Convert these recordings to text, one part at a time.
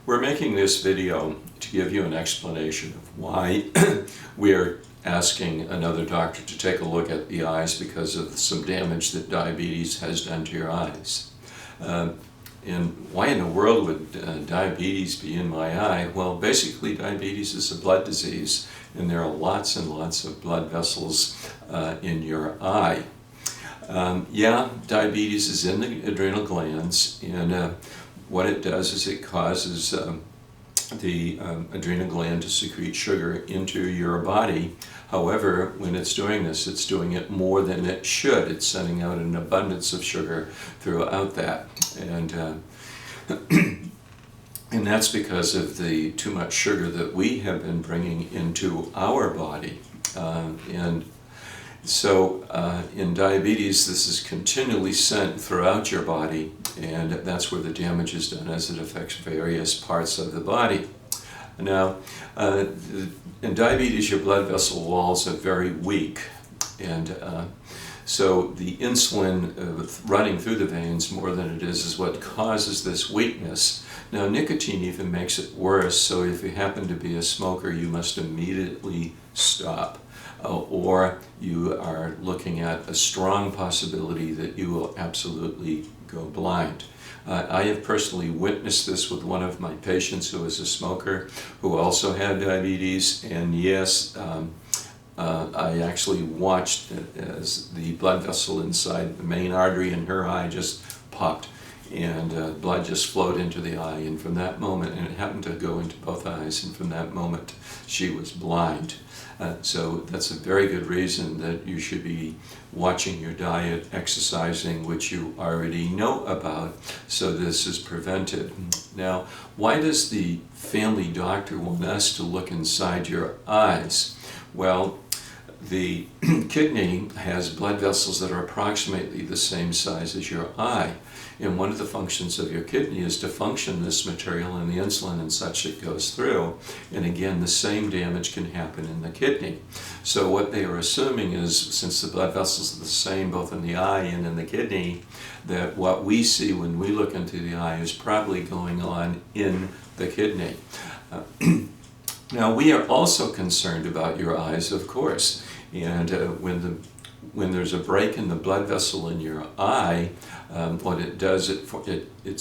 We're making this video to give you an explanation of why we are asking another doctor to take a look at the eyes because of some damage that diabetes has done to your eyes. And why in the world would diabetes be in my eye? Well, basically diabetes is a blood disease, and there are lots and lots of blood vessels in your eye. Diabetes is in the adrenal glands, and what it does is it causes the adrenal gland to secrete sugar into your body. However, when it's doing this, it's doing it more than it should. It's sending out an abundance of sugar throughout that. And and that's because of the too much sugar that we have been bringing into our body. So in diabetes, this is continually sent throughout your body, and that's where the damage is done as it affects various parts of the body. Now, in diabetes, your blood vessel walls are very weak, and so the insulin running through the veins more than it is what causes this weakness. Now, nicotine even makes it worse, so if you happen to be a smoker, you must immediately stop. Or you are looking at a strong possibility that you will absolutely go blind. I have personally witnessed this with one of my patients who is a smoker who also had diabetes, and yes, I actually watched as the blood vessel inside the main artery in her eye just popped, and blood just flowed into the eye, and from that moment, and it happened to go into both eyes, and from that moment she was blind. So that's a very good reason that you should be watching your diet, exercising, which you already know about, so this is prevented. Now, why does the family doctor want us to look inside your eyes? Well, the kidney has blood vessels that are approximately the same size as your eye. And one of the functions of your kidney is to function this material and the insulin and such that goes through. And again, the same damage can happen in the kidney. So what they are assuming is, since the blood vessels are the same both in the eye and in the kidney, that what we see when we look into the eye is probably going on in the kidney. Now, we are also concerned about your eyes, of course. And when there's a break in the blood vessel in your eye, what it does, it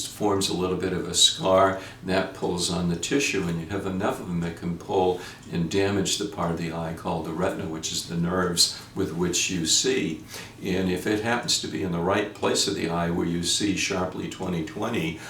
forms a little bit of a scar, and that pulls on the tissue, and you have enough of them that can pull and damage the part of the eye called the retina, which is the nerves with which you see. And if it happens to be in the right place of the eye where you see sharply 20/20,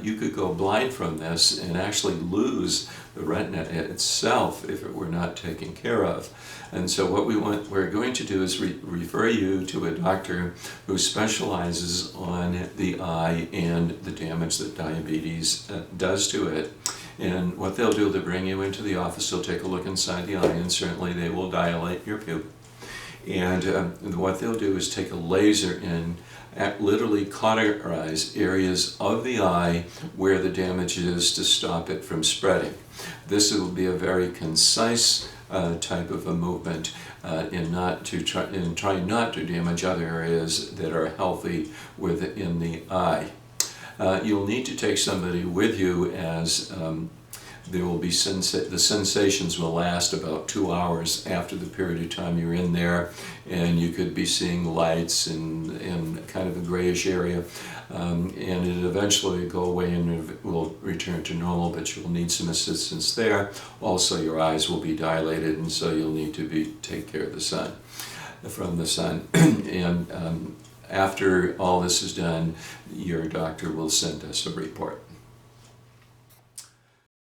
you could go blind from this and actually lose the retina itself if it were not taken care of. And so what we're going to do is refer you to a doctor who specializes on the eye and the damage that diabetes does to it. And what they'll do, they'll bring you into the office, they'll take a look inside the eye, and certainly they will dilate your pupil. And what they'll do is take a laser and literally cauterize areas of the eye where the damage is to stop it from spreading. This will be a very concise type of a movement in trying not to damage other areas that are healthy within the eye. You'll need to take somebody with you, as there will be the sensations will last about 2 hours after the period of time you're in there, and you could be seeing lights in kind of a grayish area, and it eventually will go away and it will return to normal, but you'll need some assistance there. Also, your eyes will be dilated, and so you'll need to take care of from the sun. And after all this is done, your doctor will send us a report.